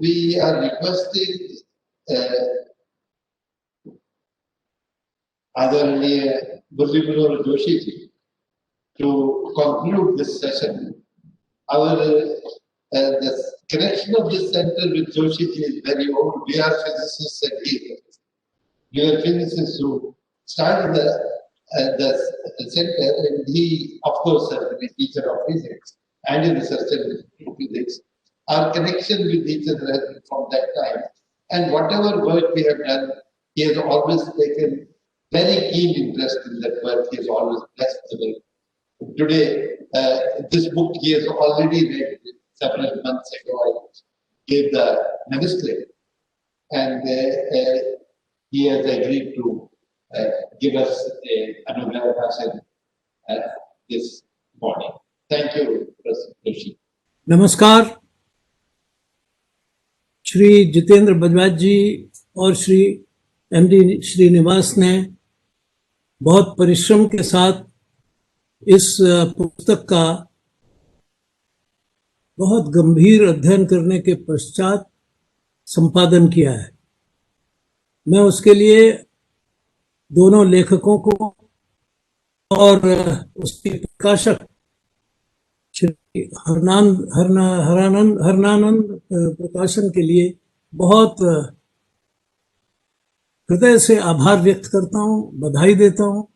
we are requesting Adharaniya Murli Manohar Joshi ji to conclude this session. The connection of this center with Joshi ji is very old. We are physicists and we are physicists who started the center, and he, of course, has been a teacher of physics and a researcher in physics. Our connection with each other has been from that time. And whatever work we have done, he has always taken very keen interest in that work. He has always blessed the work. Today, this book he has already read several months ago. I gave the manuscript, and he has agreed to give us an Anugrah this morning. Thank you, Professor Joshi. नमस्कार। श्री जितेंद्र बजवाज जी और Shri MD Srinivas ने बहुत परिश्रम के साथ इस पुस्तक का बहुत गंभीर अध्ययन करने के पश्चात संपादन किया है। मैं उसके लिए दोनों लेखकों को और उसके प्रकाशक श्री हरनानंद प्रकाशन के लिए बहुत हृदय से आभार व्यक्त करता हूँ, बधाई देता हूँ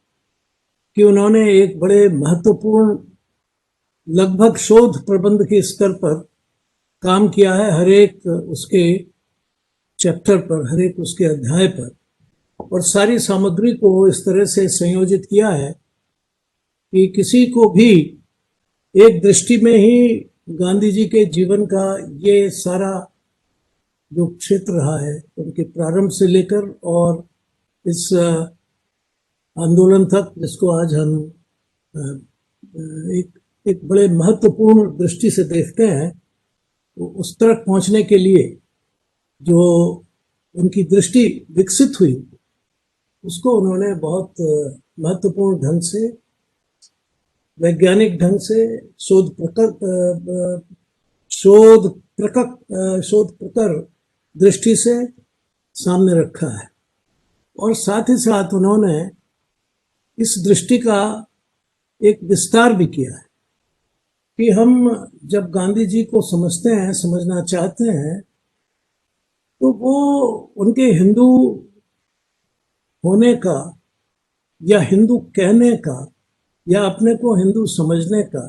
कि उन्होंने एक बड़े महत्वपूर्ण लगभग शोध प्रबंध के स्तर पर काम किया है, हर एक उसके चैप्टर पर, हर एक उसके अध्याय पर, और सारी सामग्री को इस तरह से संयोजित किया है कि किसी को भी एक दृष्टि में ही गांधी जी के जीवन का ये सारा जो क्षेत्र रहा है, उनके प्रारंभ से लेकर और इस आंदोलन तक, जिसको आज हम एक बड़े महत्वपूर्ण दृष्टि से देखते हैं, तो उस तक पहुंचने के लिए जो उनकी दृष्टि विकसित हुई, उसको उन्होंने बहुत महत्वपूर्ण ढंग से, वैज्ञानिक ढंग से, शोध प्रकर दृष्टि से सामने रखा है। और साथ ही साथ उन्होंने इस दृष्टि का एक विस्तार भी किया है कि हम जब गांधी जी को समझते हैं, समझना चाहते हैं, तो वो उनके हिंदू होने का या हिंदू कहने का या अपने को हिंदू समझने का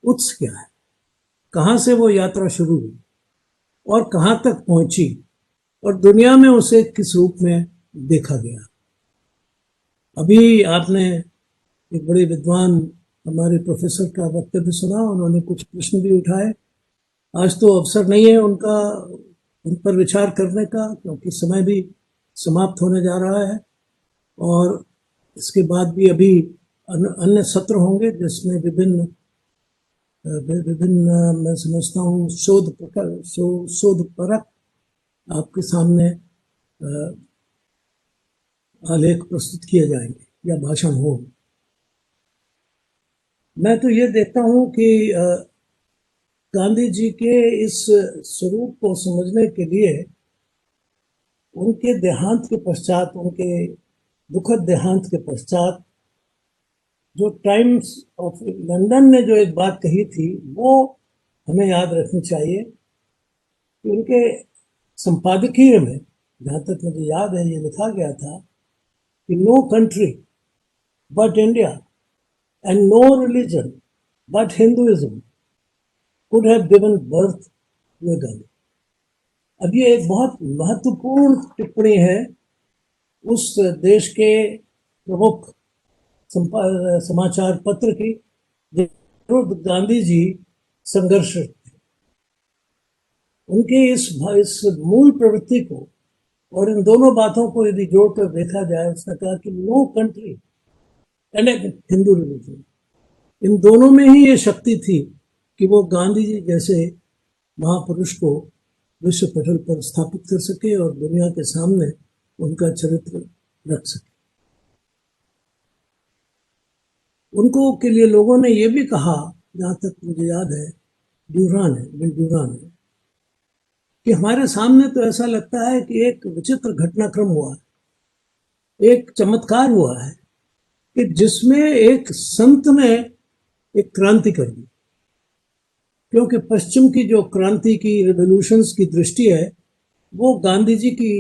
उत्स क्या है, कहाँ से वो यात्रा शुरू हुई और कहाँ तक पहुंची, और दुनिया में उसे किस रूप में देखा गया। अभी आपने एक बड़े विद्वान हमारे प्रोफेसर का वक्तव्य सुना, उन्होंने कुछ प्रश्न भी उठाए। आज तो अवसर नहीं है उन पर विचार करने का, क्योंकि समय भी समाप्त होने जा रहा है और इसके बाद भी अभी अन्य सत्र होंगे जिसमें विभिन्न मैं समझता हूँ शोध परक आपके सामने आलेख प्रस्तुत किए जाएंगे या भाषण हो। मैं तो ये देखता हूँ कि गांधी जी के इस स्वरूप को समझने के लिए उनके देहांत के पश्चात, उनके दुखद देहांत के पश्चात, जो टाइम्स ऑफ लंदन ने जो एक बात कही थी, वो हमें याद रखनी चाहिए कि उनके संपादकीय में, जहाँ तक मुझे याद है, ये लिखा गया था कि no country but India and no religion but Hinduism could have given birth to Gandhi. अब ये एक बहुत महत्वपूर्ण टिप्पणी है उस देश के प्रमुख समाचार पत्र की, जिसमें गांधी जी संघर्ष थे। उनके इस मूल प्रवृत्ति को और इन दोनों बातों को यदि जोड़कर देखा जाए, उसने कहा कि no country and Hindu religion, इन दोनों में ही ये शक्ति थी कि वो गांधी जी जैसे महापुरुष को विश्व पटल पर स्थापित कर सके और दुनिया के सामने उनका चरित्र रख सके। उनको के लिए लोगों ने ये भी कहा, जहाँ तक मुझे याद है, बिल ड्यूरान है, कि हमारे सामने तो ऐसा लगता है कि एक विचित्र घटनाक्रम हुआ है, एक चमत्कार हुआ है कि जिसमें एक संत ने एक क्रांति कर दी। क्योंकि पश्चिम की जो क्रांति की, रिवोल्यूशंस की दृष्टि है, वो गांधी जी की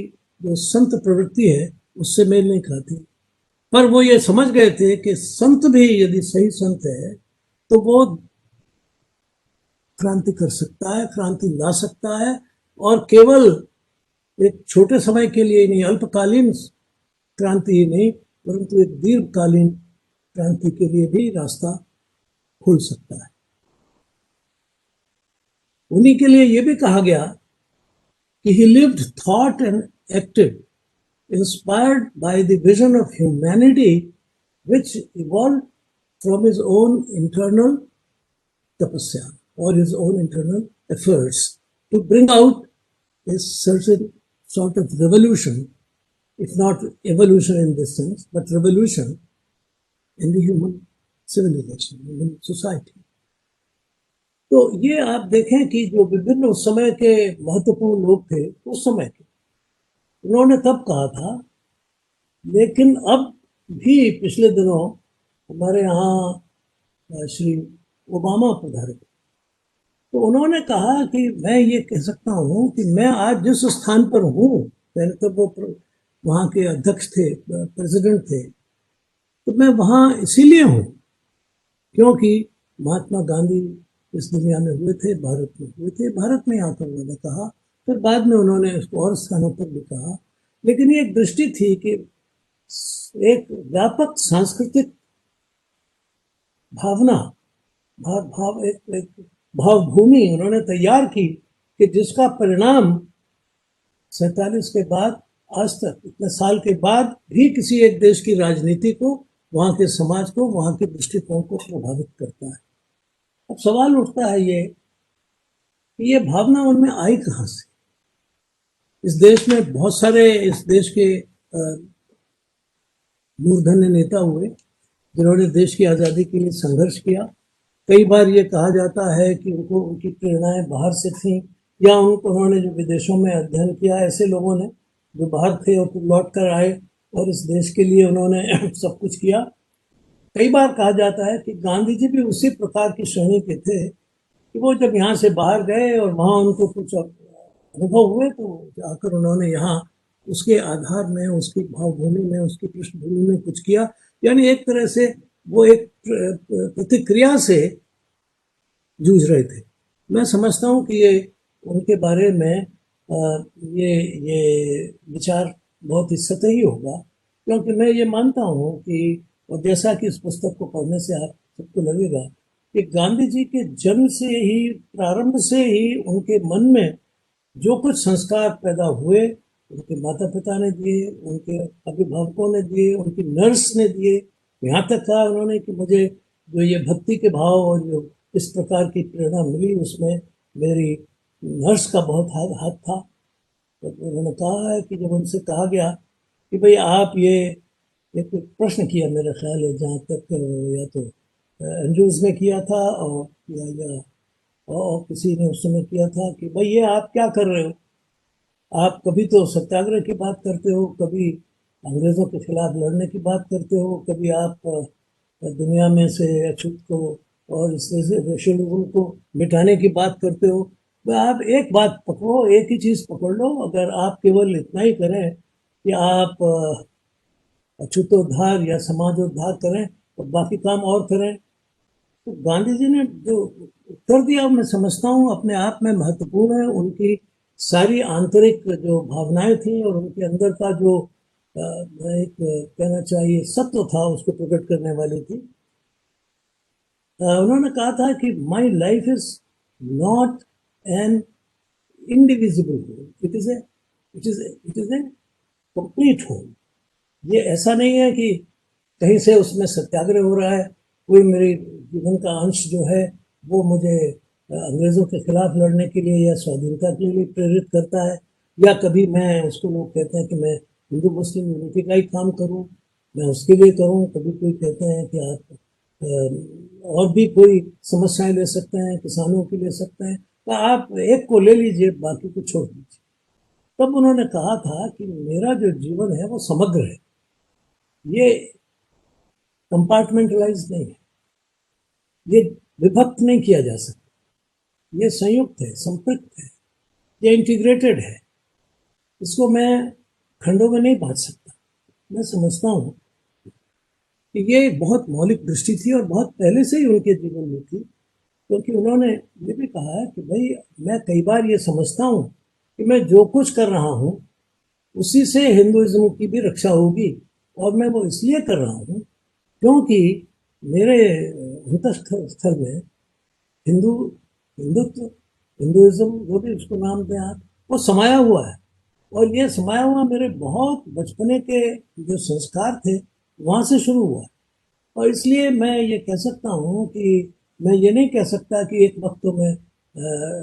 जो संत प्रवृत्ति है उससे मेल नहीं खाती। पर वो ये समझ गए थे कि संत भी यदि सही संत है तो वो क्रांति कर सकता है, क्रांति ला सकता है, और केवल एक छोटे समय के लिए नहीं, अल्पकालीन क्रांति ही नहीं, परंतु एक दीर्घकालीन क्रांति के लिए भी रास्ता खुल सकता है। उन्हीं के लिए ये भी कहा गया कि he lived, thought and acted inspired by the vision of humanity which evolved from his own internal tapasya or his own internal efforts to bring out a certain sort of revolution, if not evolution in this sense, but revolution in the human civilization, human society. तो ये आप देखें कि जो विभिन्न उस समय के महत्वपूर्ण लोग थे उस समय के, उन्होंने तब कहा था, लेकिन अब भी पिछले दिनों हमारे यहाँ श्री ओबामा पधारे, तो उन्होंने कहा कि मैं ये कह सकता हूँ कि मैं आज जिस स्थान पर हूँ, पहले तो वो वहाँ के अध्यक्ष थे, प्रेसिडेंट थे, तो मैं वहाँ इसीलिए हूँ क्योंकि महात्मा गांधी इस दुनिया में हुए थे, भारत में हुए थे, भारत में आकर उन्होंने कहा, फिर बाद में उन्होंने उसको और स्थानों पर भी कहा। लेकिन ये एक दृष्टि थी कि एक व्यापक सांस्कृतिक भावना, एक भावभूमि उन्होंने तैयार की कि जिसका परिणाम 47 के बाद आज तक, इतने साल के बाद भी किसी एक देश की राजनीति को, वहाँ के समाज को, वहाँ के दृष्टिकोण को प्रभावित करता है। अब सवाल उठता है ये भावना उनमें आई कहाँ से? इस देश में बहुत सारे इस देश के मूर्धन्य नेता हुए जिन्होंने देश की आज़ादी के लिए संघर्ष किया। कई बार ये कहा जाता है कि उनकी प्रेरणाएं बाहर से थीं, या उन्होंने जो विदेशों में अध्ययन किया, ऐसे लोगों ने जो बाहर थे और लौट कर आए और इस देश के लिए उन्होंने सब कुछ किया। कई बार कहा जाता है कि गांधी जी भी उसी प्रकार की श्रेणी के थे कि वो जब यहाँ से बाहर गए और वहाँ उनको कुछ अनुभव हुए तो जाकर उन्होंने यहाँ उसके आधार में, उसकी भावभूमि में, उसकी पृष्ठभूमि में कुछ किया। यानी एक तरह से वो एक प्रतिक्रिया से जूझ रहे थे। मैं समझता हूँ कि ये उनके बारे में ये विचार बहुत ही सतही होगा, क्योंकि मैं ये मानता हूँ कि, और जैसा कि इस पुस्तक को पढ़ने से आप सबको लगेगा कि गांधी जी के जन्म से ही, प्रारंभ से ही उनके मन में जो कुछ संस्कार पैदा हुए, उनके माता पिता ने दिए, उनके अभिभावकों ने दिए, उनकी नर्स ने दिए, यहाँ तक कहा उन्होंने कि मुझे जो ये भक्ति के भाव और जो इस प्रकार की प्रेरणा मिली, उसमें मेरी नर्स का बहुत हाथ था। तो उन्होंने कहा है कि जब उनसे कहा गया कि भाई आप ये एक प्रश्न किया, मेरा ख्याल है जहाँ तक, या तो एंड्रूज ने किया था और किसी ने उस समय किया था कि भाई ये आप क्या कर रहे हो? आप कभी तो सत्याग्रह की बात करते हो, कभी अंग्रेज़ों के खिलाफ लड़ने की बात करते हो, कभी आप दुनिया में से अछूत को और इस सोशलिज्म को मिटाने की बात करते हो। वह आप एक बात पकड़ो, एक ही चीज़ पकड़ लो। अगर आप केवल इतना ही करें कि आप अछूतोद्धार या समाजोद्धार करें और बाकी काम और करें, तो गांधी जी ने जो उत्तर दिया मैं समझता हूँ अपने आप में महत्वपूर्ण है। उनकी सारी आंतरिक जो भावनाएं थी और उनके अंदर का जो एक कहना चाहिए सत्व था, उसको प्रकट करने वाली थी। उन्होंने कहा था कि my life is not an indivisible whole, it is a complete whole. ये ऐसा नहीं है कि कहीं से उसमें सत्याग्रह हो रहा है, कोई मेरे जीवन का अंश जो है वो मुझे अंग्रेज़ों के खिलाफ लड़ने के लिए या स्वाधीनता के लिए प्रेरित करता है, या कभी मैं, उसको लोग कहते हैं कि मैं हिंदू मुस्लिम यूनिटी का ही काम करूं, मैं उसके लिए करूं। कभी कोई कहते हैं कि आप और भी कोई समस्याएं ले सकते हैं, किसानों की ले सकते हैं। तो आप एक को ले लीजिए, बाकी को छोड़ दीजिए। तब उन्होंने कहा था कि मेरा जो जीवन है वो समग्र है, ये कंपार्टमेंटलाइज नहीं है, ये विभक्त नहीं किया जा सकता, ये संयुक्त है, संपृक्त है, ये इंटीग्रेटेड है, इसको मैं खंडों में नहीं बांट सकता। मैं समझता हूँ कि ये एक बहुत मौलिक दृष्टि थी और बहुत पहले से ही उनके जीवन में थी, क्योंकि उन्होंने ये भी कहा है कि भाई मैं कई बार ये समझता हूँ कि मैं जो कुछ कर रहा हूँ उसी से हिंदुइज्म की भी रक्षा होगी, और मैं वो इसलिए कर रहा हूँ क्योंकि मेरे अंतःस्थल में हिंदुत्व, हिंदुइज्म, जो भी उसको नाम दें आप, वो समाया हुआ है। और ये समाया हुआ मेरे बहुत बचपने के जो संस्कार थे वहाँ से शुरू हुआ। और इसलिए मैं ये कह सकता हूँ कि मैं ये नहीं कह सकता कि एक वक्त तो मैं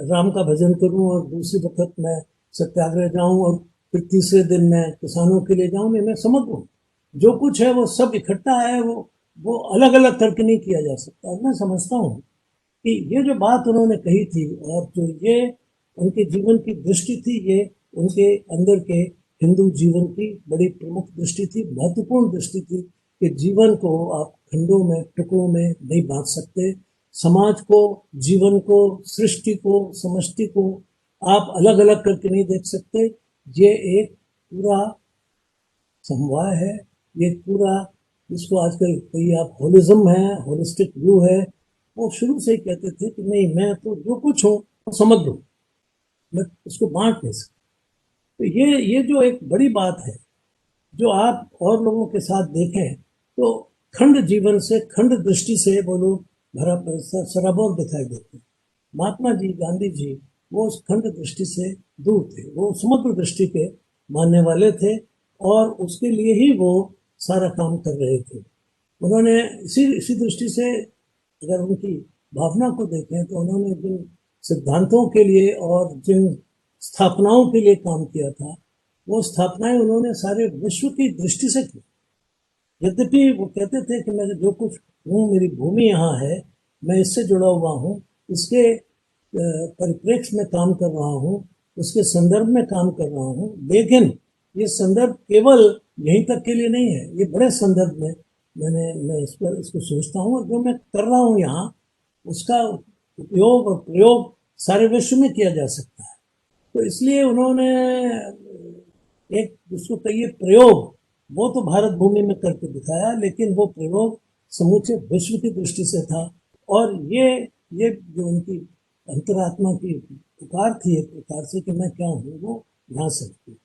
राम का भजन करूँ और दूसरी वक्त मैं सत्याग्रह जाऊँ और फिर तीसरे दिन मैं किसानों के लिए जाऊँ। नहीं, मैं समझ हूँ जो कुछ है वो सब इकट्ठा है, वो अलग अलग करके नहीं किया जा सकता। और मैं समझता हूँ कि ये जो बात उन्होंने कही थी और जो ये उनके जीवन की दृष्टि थी, ये उनके अंदर के हिंदू जीवन की बड़ी प्रमुख दृष्टि थी, महत्वपूर्ण दृष्टि थी कि जीवन को आप खंडों में, टुकड़ों में नहीं बांट सकते। समाज को, जीवन को, सृष्टि को, समष्टि को आप अलग अलग करके नहीं देख सकते। ये एक पूरा समवाय है, ये पूरा, जिसको आजकल कई आप होलिज्म है, होलिस्टिक व्यू है, वो शुरू से ही कहते थे कि नहीं, मैं तो जो कुछ हूँ वो समग्र हूँ, मैं उसको बांट नहीं सकता। तो ये जो एक बड़ी बात है, जो आप और लोगों के साथ देखें तो खंड जीवन से, खंड दृष्टि से वो लोग सराबोर दिखाई देते हैं। महात्मा जी, गांधी जी, वो उस खंड दृष्टि से दूर थे, वो समग्र दृष्टि के मानने वाले थे और उसके लिए ही वो सारा काम कर रहे थे। उन्होंने इसी दृष्टि से, अगर उनकी भावना को देखें तो उन्होंने जिन सिद्धांतों के लिए और जिन स्थापनाओं के लिए काम किया था, वो स्थापनाएं उन्होंने सारे विश्व की दृष्टि से की। यद्यपि वो कहते थे कि मैं जो कुछ हूँ, मेरी भूमि यहाँ है, मैं इससे जुड़ा हुआ हूँ, इसके परिप्रेक्ष्य में काम कर रहा हूँ, उसके संदर्भ में काम कर रहा हूँ, लेकिन ये संदर्भ केवल यहीं तक के लिए नहीं है, ये बड़े संदर्भ में मैं इसको सोचता हूँ, और जो मैं कर रहा हूँ यहाँ, उसका उपयोग और प्रयोग सारे विश्व में किया जा सकता है। तो इसलिए उन्होंने एक, जिसको कहिए प्रयोग, वो तो भारत भूमि में करके दिखाया, लेकिन वो प्रयोग समूचे विश्व की दृष्टि से था। और ये जो उनकी अंतरात्मा की पुकार थी एक प्रकार से कि मैं क्या हूँ, वो यहाँ से थी।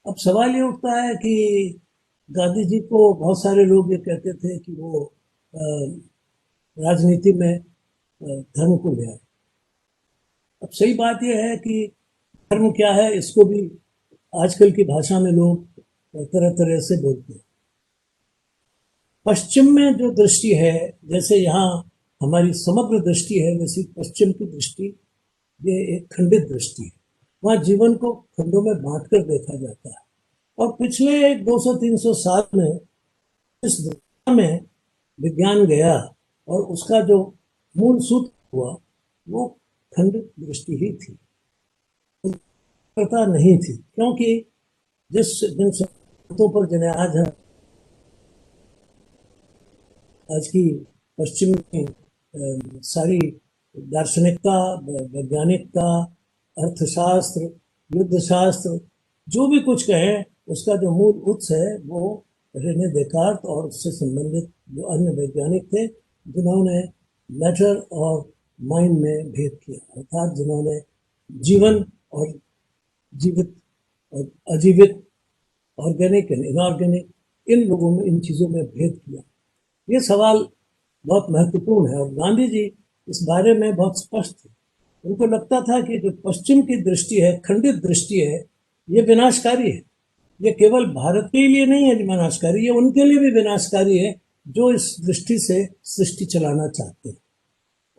अब सवाल ये उठता है कि गांधी जी को बहुत सारे लोग ये कहते थे कि वो राजनीति में धर्म को ले आए। अब सही बात यह है कि धर्म क्या है, इसको भी आजकल की भाषा में लोग तरह तरह से बोलते हैं। पश्चिम में जो दृष्टि है, जैसे यहाँ हमारी समग्र दृष्टि है, वैसी पश्चिम की दृष्टि ये एक खंडित दृष्टि है। वहाँ जीवन को खंडों में बांटकर देखा जाता है। और पिछले 200-300 साल में इस दुनिया में विज्ञान गया और उसका जो मूल सूत्र हुआ वो खंडित दृष्टि ही थी, पता नहीं थी, क्योंकि जिन सिद्धांतों पर जिन्हें आज की पश्चिमी सारी दार्शनिकता, वैज्ञानिकता, अर्थशास्त्र, युद्धशास्त्र, जो भी कुछ कहें, उसका जो मूल उत्स है वो रेने देकार्त और उससे संबंधित जो अन्य वैज्ञानिक थे, जिन्होंने मैटर और माइंड में भेद किया, अर्थात जिन्होंने जीवन और जीवित और अजीवित, ऑर्गेनिक एंड इनऑर्गेनिक, इन लोगों में, इन चीज़ों में भेद किया। ये सवाल बहुत महत्वपूर्ण है और गांधी जी इस बारे में बहुत स्पष्ट थे। उनको लगता था कि जो पश्चिम की दृष्टि है, खंडित दृष्टि है, ये विनाशकारी है। ये केवल भारत के लिए नहीं है विनाशकारी, ये उनके लिए भी विनाशकारी है जो इस दृष्टि से सृष्टि चलाना चाहते हैं।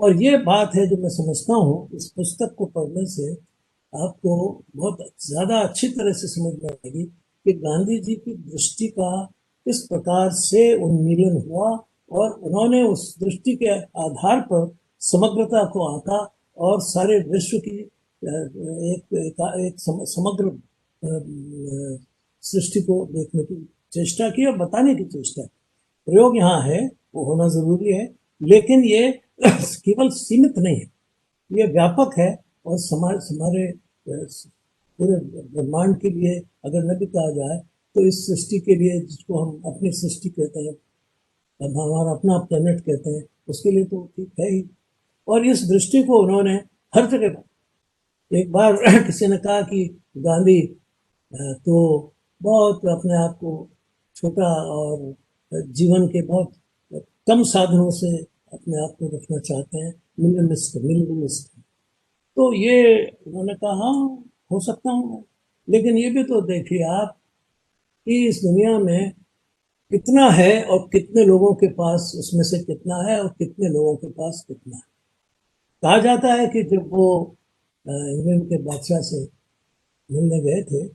और ये बात है जो मैं समझता हूँ इस पुस्तक को पढ़ने से आपको बहुत ज़्यादा अच्छी तरह से समझ में आएगी कि गांधी जी की दृष्टि का किस प्रकार से उन्मीलन हुआ और उन्होंने उस दृष्टि के आधार पर समग्रता को आंका और सारे विश्व की एक समग्र सृष्टि को देखने की चेष्टा की और बताने की चेष्टा की। प्रयोग यहाँ है, वो होना जरूरी है, लेकिन ये केवल सीमित नहीं है, ये व्यापक है। और समाज हमारे पूरे ब्रह्मांड के लिए अगर न भी कहा जाए तो इस सृष्टि के लिए, जिसको हम अपनी सृष्टि कहते हैं, अब हमारा अपना प्लेनेट कहते हैं, उसके लिए तो ठीक है ही। और इस दृष्टि को उन्होंने हर जगह, एक बार किसी ने कहा कि गांधी तो बहुत अपने आप को छोटा और जीवन के बहुत कम साधनों से अपने आप को रखना चाहते हैं, मिनिमलिस्ट। तो ये उन्होंने कहा हाँ, हो सकता हूँ, लेकिन ये भी तो देखिए आप कि इस दुनिया में कितना है और कितने लोगों के पास उसमें से कितना है और कितने लोगों के पास कितना है। कहा जाता है कि जब वो इंग्लैंड के बादशाह से मिलने गए थे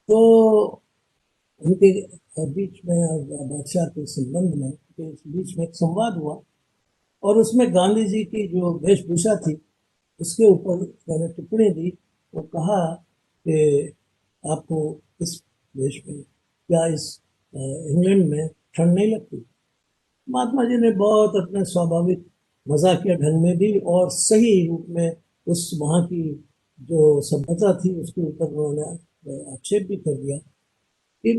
तो उनके बीच में बादशाह के संबंध में के बीच में एक संवाद हुआ और उसमें गांधी जी की जो वेशभूषा थी उसके ऊपर मैंने टिप्पणी दी और कहा कि आपको इस देश में या इस इंग्लैंड में ठंड नहीं लगती। महात्मा जी ने बहुत अपने स्वाभाविक मजाकिया ढंग में भी और सही रूप में उस वहाँ की जो सभ्यता थी उसके ऊपर उन्होंने आक्षेप भी कर दिया कि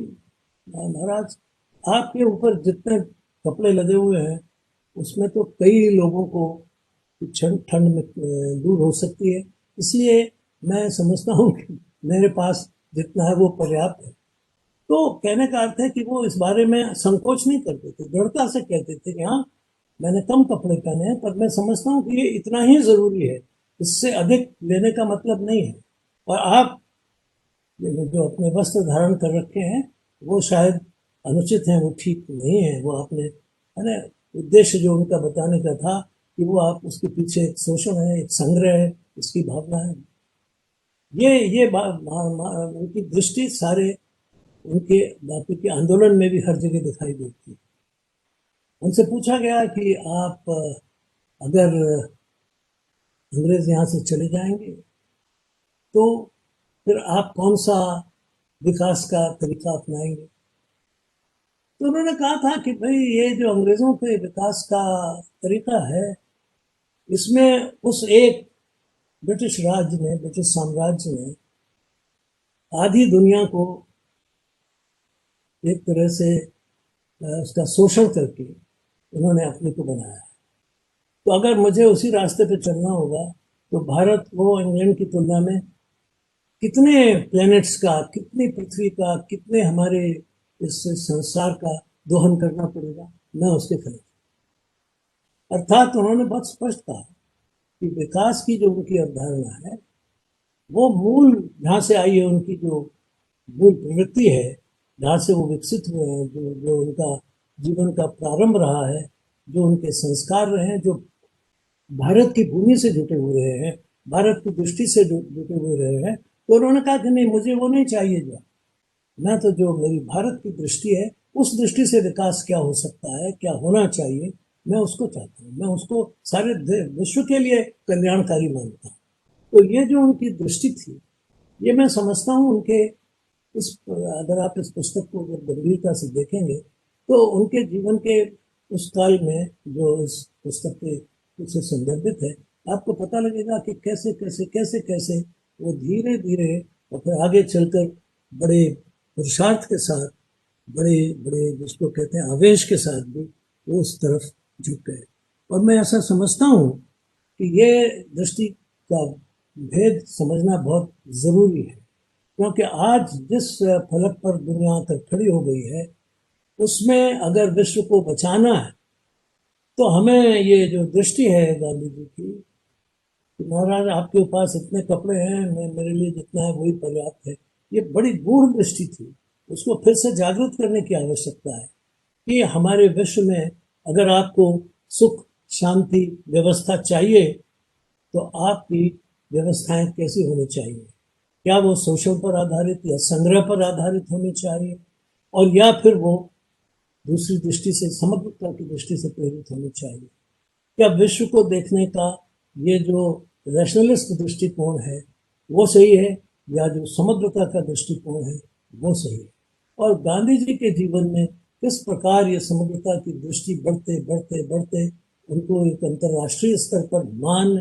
महाराज आपके ऊपर जितने कपड़े लगे हुए हैं उसमें तो कई लोगों को ठंड में दूर हो सकती है, इसलिए मैं समझता हूँ कि मेरे पास जितना है वो पर्याप्त है। तो कहने का अर्थ है कि वो इस बारे में संकोच नहीं करते थे, दृढ़ता से कहते थे कि हाँ मैंने कम कपड़े पहने हैं पर मैं समझता हूँ कि ये इतना ही जरूरी है, इससे अधिक लेने का मतलब नहीं है। और आप जो अपने वस्त्र धारण कर रखे हैं वो शायद अनुचित हैं, वो ठीक नहीं है, वो आपने है ना, उद्देश्य जो उनका बताने का था कि वो आप उसके पीछे एक शोषण है, एक संग्रह है, इसकी भावना है। ये उनकी दृष्टि सारे उनके बाकी के आंदोलन में भी हर जगह दिखाई देती है। उनसे पूछा गया कि आप अगर अंग्रेज यहाँ से चले जाएंगे तो फिर आप कौन सा विकास का तरीका अपनाएंगे। तो उन्होंने कहा था कि भाई ये जो अंग्रेजों के विकास का तरीका है इसमें उस एक ब्रिटिश राज्य ने, ब्रिटिश साम्राज्य ने आधी दुनिया को एक तरह से उसका शोषण करके उन्होंने अपने को बनाया है। तो अगर मुझे उसी रास्ते पे चलना होगा तो भारत को इंग्लैंड की तुलना में कितने प्लैनेट्स का, कितनी पृथ्वी का, कितने हमारे इस संसार का दोहन करना पड़ेगा, मैं उसके खिलाफ। अर्थात उन्होंने बहुत स्पष्ट कहा कि विकास की जो उनकी अवधारणा है वो मूल जहाँ से आई है, उनकी जो मूल प्रवृत्ति है, जहाँ से वो विकसित हुए हैं, जो उनका जीवन का प्रारंभ रहा है, जो उनके संस्कार रहे हैं, जो भारत की भूमि से जुटे हुए हैं, भारत की दृष्टि से जुटे हुए रहे हैं। तो उन्होंने कहा कि नहीं, मुझे वो नहीं चाहिए, जो मैं तो जो मेरी भारत की दृष्टि है उस दृष्टि से विकास क्या हो सकता है, क्या होना चाहिए, मैं उसको चाहता हूँ, मैं उसको सारे विश्व के लिए कल्याणकारी मानता हूँ। तो ये जो उनकी दृष्टि थी, ये मैं समझता हूँ उनके इस, अगर आप इस पुस्तक को गंभीरता से देखेंगे तो उनके जीवन के उस काल में जो इस पुस्तक के से संदर्भित है, आपको पता लगेगा कि कैसे कैसे कैसे कैसे वो धीरे धीरे और फिर आगे चलकर बड़े पुरुषार्थ के साथ, बड़े बड़े जिसको कहते हैं आवेश के साथ भी वो उस तरफ झुक गए। और मैं ऐसा समझता हूँ कि ये दृष्टि का भेद समझना बहुत जरूरी है, क्योंकि आज जिस फलक पर दुनिया तक खड़ी हो गई है उसमें अगर विश्व को बचाना है तो हमें ये जो दृष्टि है गांधी जी की कि महाराज आपके पास इतने कपड़े हैं, मेरे लिए जितना है वही पर्याप्त है, ये बड़ी गूढ़ दृष्टि थी। उसको फिर से जागृत करने की आवश्यकता है कि हमारे विश्व में अगर आपको सुख, शांति, व्यवस्था चाहिए तो आपकी व्यवस्थाएं कैसी होनी चाहिए, क्या वो शोषण पर आधारित या संग्रह पर आधारित होनी चाहिए, और या फिर वो दूसरी दृष्टि से, समग्रता की दृष्टि से प्रेरित होनी चाहिए। क्या विश्व को देखने का ये जो रैशनलिस्ट दृष्टिकोण है वो सही है या जो समग्रता का दृष्टिकोण है वो सही है, और गांधी जी के जीवन में किस प्रकार ये समग्रता की दृष्टि बढ़ते बढ़ते बढ़ते उनको एक अंतर्राष्ट्रीय स्तर पर मान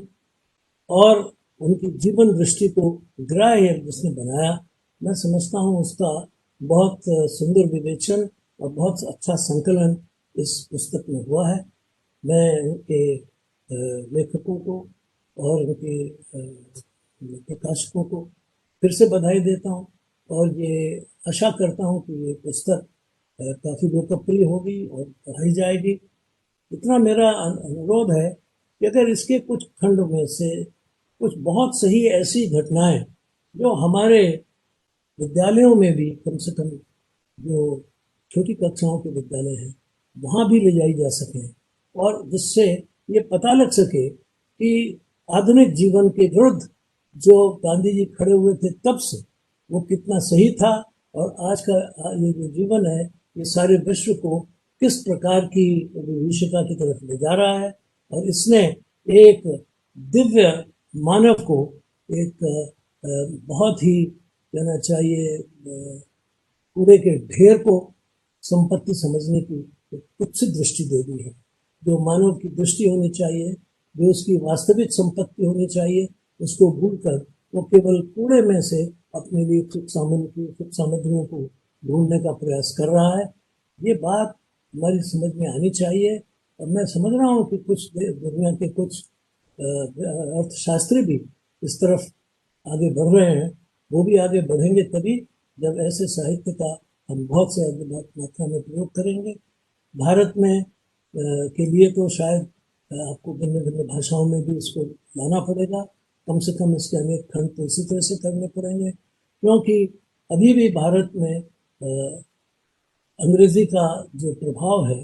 और उनकी जीवन दृष्टि को ग्राह्य जिसने बनाया, मैं समझता हूँ उसका बहुत सुंदर विवेचन और बहुत अच्छा संकलन इस पुस्तक में हुआ है। मैं उनके लेखकों को और उनके प्रकाशकों को फिर से बधाई देता हूँ और ये आशा करता हूँ कि ये पुस्तक काफ़ी लोकप्रिय होगी और पढ़ाई जाएगी। इतना मेरा अनुरोध है कि अगर इसके कुछ खंड में से कुछ बहुत सही ऐसी घटनाएं जो हमारे विद्यालयों में भी कम से कम जो छोटी कक्षाओं के विद्यालय हैं वहाँ भी ले जाई जा सकें और जिससे ये पता लग सके कि आधुनिक जीवन के विरुद्ध जो गांधी जी खड़े हुए थे तब से वो कितना सही था और आज का ये जो जीवन है ये सारे विश्व को किस प्रकार की विभीषिका की तरफ ले जा रहा है और इसने एक दिव्य मानव को एक बहुत ही कहना चाहिए कूड़े के ढेर को संपत्ति समझने की कुछ दृष्टि दे दी है। जो मानव की दृष्टि होनी चाहिए, जो उसकी वास्तविक संपत्ति होनी चाहिए, उसको भूलकर वो केवल कूड़े में से अपने लिए सुख सामग्रियों को ढूंढने का प्रयास कर रहा है। ये बात हमारी समझ में आनी चाहिए और मैं समझ रहा हूँ कि कुछ दुनिया के कुछ अर्थशास्त्री भी इस तरफ आगे बढ़ रहे हैं। वो भी आगे बढ़ेंगे तभी जब ऐसे साहित्य का हम बहुत से बहुत मात्रा में प्रयोग करेंगे। भारत में के लिए तो शायद आपको भिन्न भिन्न भाषाओं में भी इसको लाना पड़ेगा, कम से कम इसके अनेक खंड तो इसी तरह से करने पड़ेंगे, क्योंकि अभी भी भारत में अंग्रेजी का जो प्रभाव है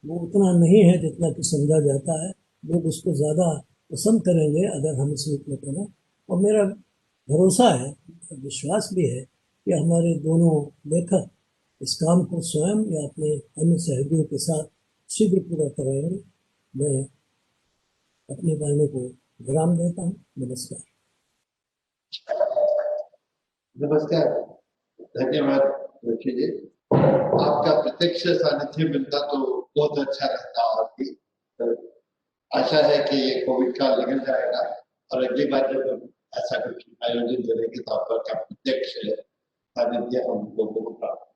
वो उतना नहीं है जितना कि समझा जाता है। लोग उसको ज़्यादा पसंद करेंगे अगर हम इस रूप में करें, और मेरा भरोसा है, विश्वास भी है कि हमारे दोनों लेखक इस काम को स्वयं या अपने अन्य सहयोगियों के साथ शीघ्र पूरा कराएंगे। मैं अपने वाणी को विराम देता हूँ। नमस्कार। नमस्कार, धन्यवाद जोशी जी। आपका प्रत्यक्ष सानिध्य मिलता तो बहुत अच्छा रहता और भी आशा है कि ये कोविड का निकल जाएगा और अगली बार जब हम ऐसा कुछ आयोजन करेंगे तो आपका प्रत्यक्ष सानिध्य हम लोगों को प्राप्त